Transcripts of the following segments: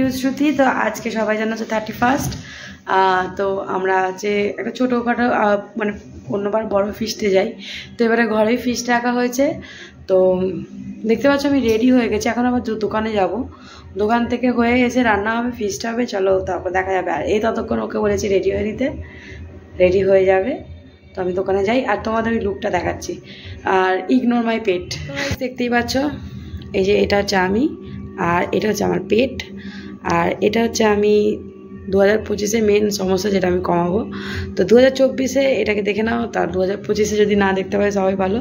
পিয়ুশ্রুতি। তো আজকে সবাই জানো যে 31st। তো আমরা যে একটা ছোটোখাটো মানে অন্যবার বড় ফিস্টে যাই, তো এবারে ঘরেই ফিস্ট রাখা হয়েছে। তো দেখতে পাচ্ছ আমি রেডি হয়ে গেছি, এখন আবার দোকানে যাব, দোকান থেকে হয়ে এসে রান্না হবে, ফিস্ট হবে, চলো তারপর দেখা যাবে। আর এই ততক্ষণ ওকে বলেছি রেডি হয়ে নিতে, রেডি হয়ে যাবে। তো আমি দোকানে যাই আর তোমাদের ওই লুকটা দেখাচ্ছি। আর ইগনোর মাই পেট, দেখতেই পাচ্ছ এই যে এটা হচ্ছে আমি, আর এটা হচ্ছে আমার পেট, আর এটা হচ্ছে আমি 2025-এ মেন সমস্যা যেটা আমি কমাবো। তো 2024-এ এটাকে দেখে নাও, তার 2025-এ যদি না দেখতে পাই সবাই ভালো।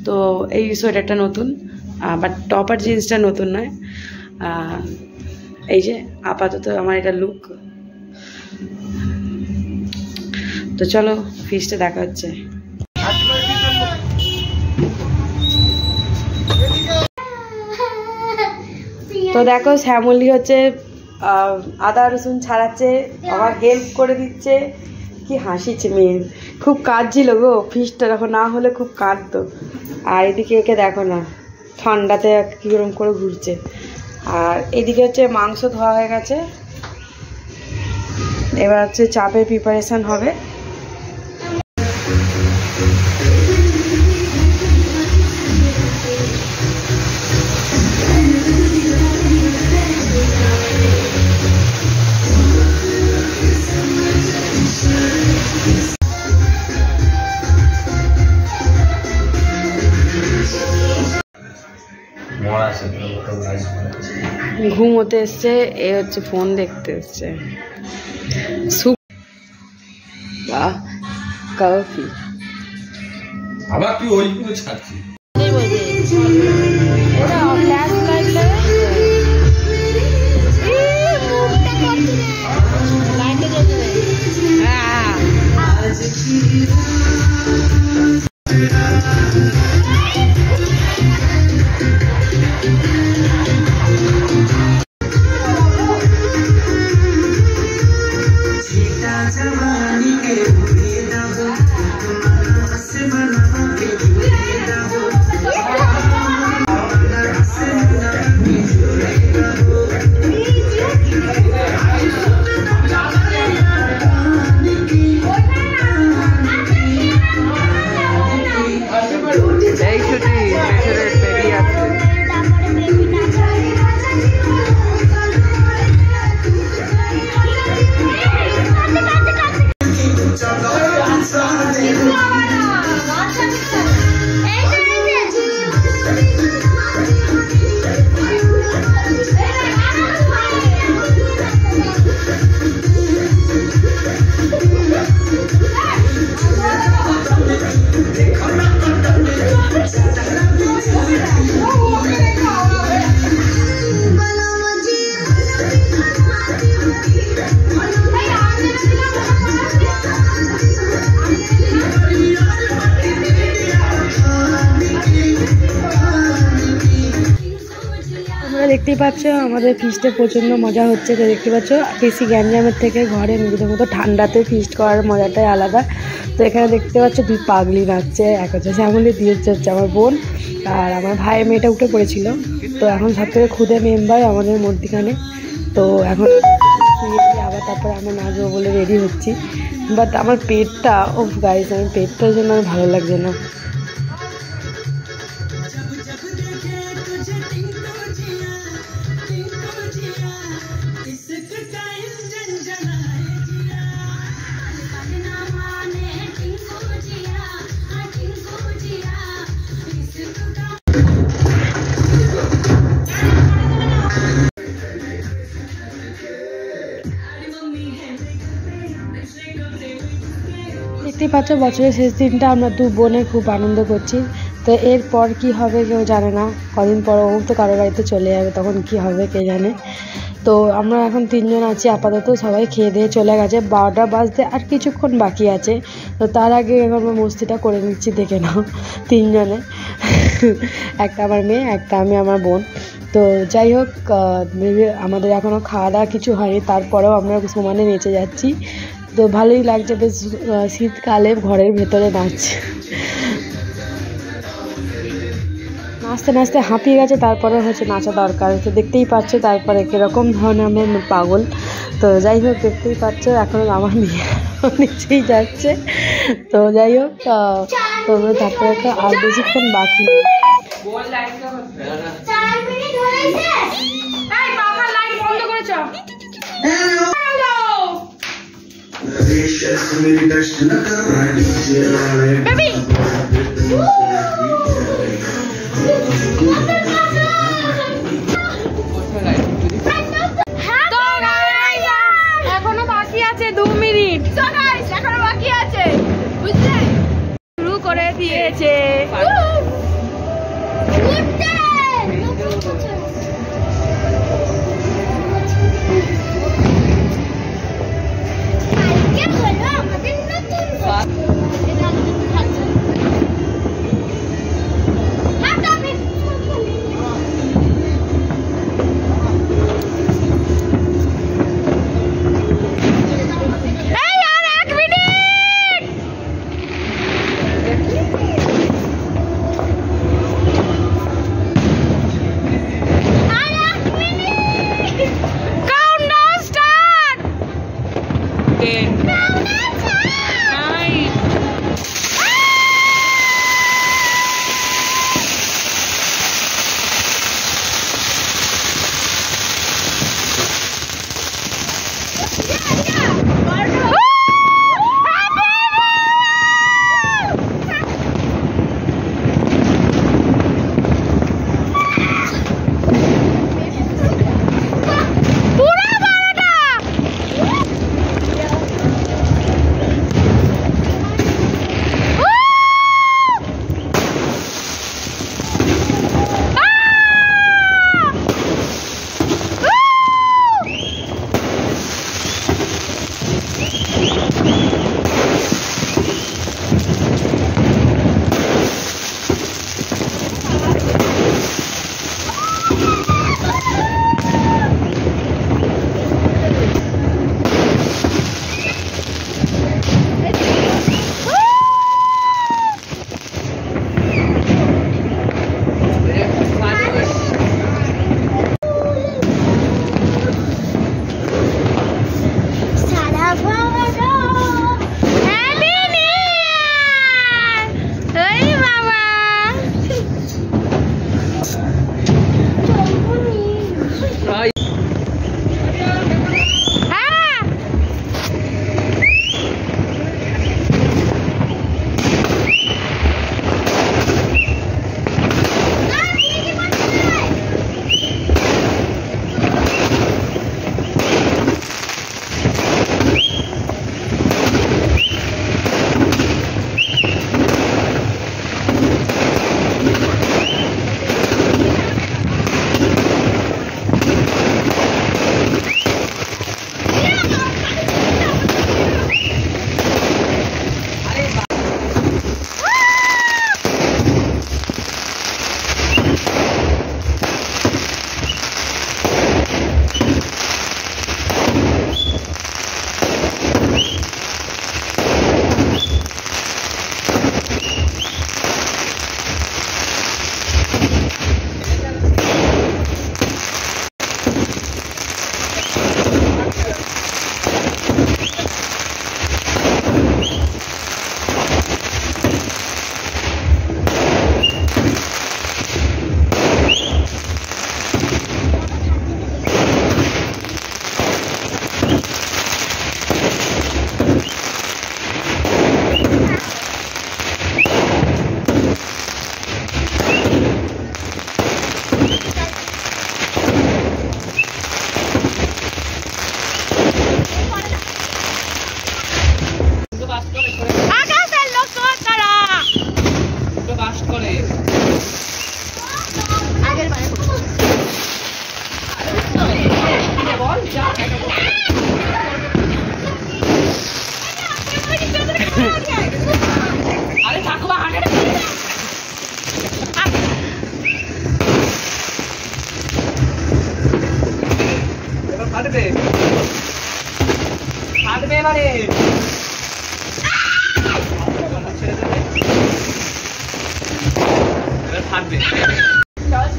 তো এই সোয়েটারটা নতুন, বাট টপ আর জিন্সটা নতুন নয়। এই যে আপাতত আমার এটা লুক। তো চলো ফিস্টে দেখা হচ্ছে। তো দেখো শ্যামলি হচ্ছে আদা রসুন ছাড়াচ্ছে, আবার হেল্প করে দিচ্ছে। কি হাসিছে মেয়ের, খুব কাঁদছিল গো, ফিস্টটা দেখো না হলে খুব কাঁদতো। আর এদিকে একে দেখো না ঠান্ডাতে কীরকম করে ঘুরছে। আর এদিকে হচ্ছে মাংস ধোয়া হয়ে গেছে, এবার হচ্ছে চাপের প্রিপারেশান হবে। ঘুমোতে এসছে, এ হচ্ছে ফোন দেখতে এসছে। কফি আবার তুই ওই পুরো ছাড়ছিস। দেখতেই পাচ্ছ আমাদের ফিস্টে প্রচণ্ড মজা হচ্ছে। তো দেখতে পাচ্ছ বেশি গ্যাঞ্জামের থেকে ঘরে নিজেদের মতো ঠান্ডাতে ফিস্ট করার মজাটাই আলাদা। তো এখানে দেখতে পাচ্ছ দুই পাগলি নাচছে, এক হচ্ছে শ্যামলি, দুই হচ্ছে আমার বোন, আর আমার ভাইয়ের মেয়েটা উঠে পড়েছিল। তো এখন সব থেকে খুদে মেম্বার আমাদের মধ্যখানে। তো এখন আবার তারপরে আমরা নাচবো বলে রেডি হচ্ছি। বাট আমার পেটটা, ও গাইস, আমার পেটটার জন্য আমার ভালো লাগছে না। দেখতেই পাচ্ছ বছরের শেষ দিনটা আমরা দু বোনে খুব আনন্দ করছি। তো এরপর কি হবে কেউ জানে না, কদিন পর ও তো কারো বাড়িতে চলে যাবে, তখন কি হবে কে জানে। তো আমরা এখন 3 জন আছি আপাতত, সবাই খেয়ে দিয়ে চলে গেছে, 12টা বাজতে আর কিছুক্ষণ বাকি আছে। তো তার আগে আমরা মস্তিটা করে নিচ্ছি, দেখে নাও 3 জনে, একটা আমার মেয়ে, একটা আমি, আমার বোন। তো যাই হোক, আমাদের এখনও খাওয়া দাওয়া কিছু হয়নি, তারপরেও আমরা সমানে নেচে যাচ্ছি। তো ভালোই লাগছে, বেশ শীতকালে ঘরের ভেতরে নাচ। নাচতে নাচতে হাঁপিয়ে গেছে, তারপরে হচ্ছে নাচা দরকার, তো দেখতেই পাচ্ছ তারপরে কীরকম ধরনের আমরা পাগল। তো যাই হোক দেখতেই পাচ্ছ এখন আমার নিচেই যাচ্ছে। তো যাই হোক তো তারপরে আর বেশিক্ষণ বাকি নেই। এখনো বাকি আছে 2 মিনিট, এখনো বাকি আছে বুঝলে, শুরু করে দিয়েছে।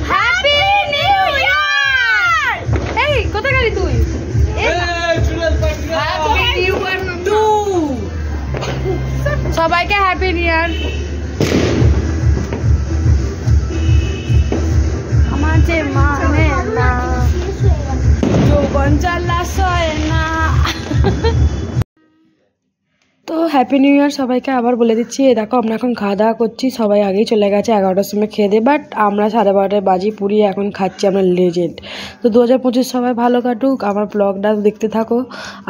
Happy new year. এই কোথায় গেলি তুই? সবাইকে হ্যাপি নিউ ইয়ার। আমার যে মানে না যৌবন চালায় না। তো হ্যাপি নিউ ইয়ার সবাইকে আবার বলে দিচ্ছি। দেখো আমরা এখন খাওয়া দাওয়া করছি, সবাই আগেই চলে গেছে 11টার সময় খেয়ে দিয়ে, বাট আমরা 12:30 বাজি পুরি এখন খাচ্ছি আমরা লেজেন্ড। তো 2025 সবাই ভালো কাটুক, আমার ব্লগটা দেখতে থাকো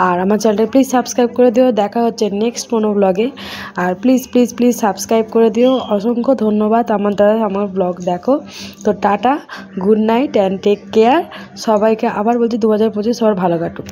আর আমার চ্যানেলটা প্লিজ সাবস্ক্রাইব করে দিও। দেখা হচ্ছে নেক্সট কোনো ব্লগে, আর প্লিজ প্লিজ প্লিজ সাবস্ক্রাইব করে দিও। অসংখ্য ধন্যবাদ আমার দ্বারা আমার ব্লগ দেখো। তো tata, good night and take care. সবাইকে আবার বলছি 2025 সবার ভালো কাটুক।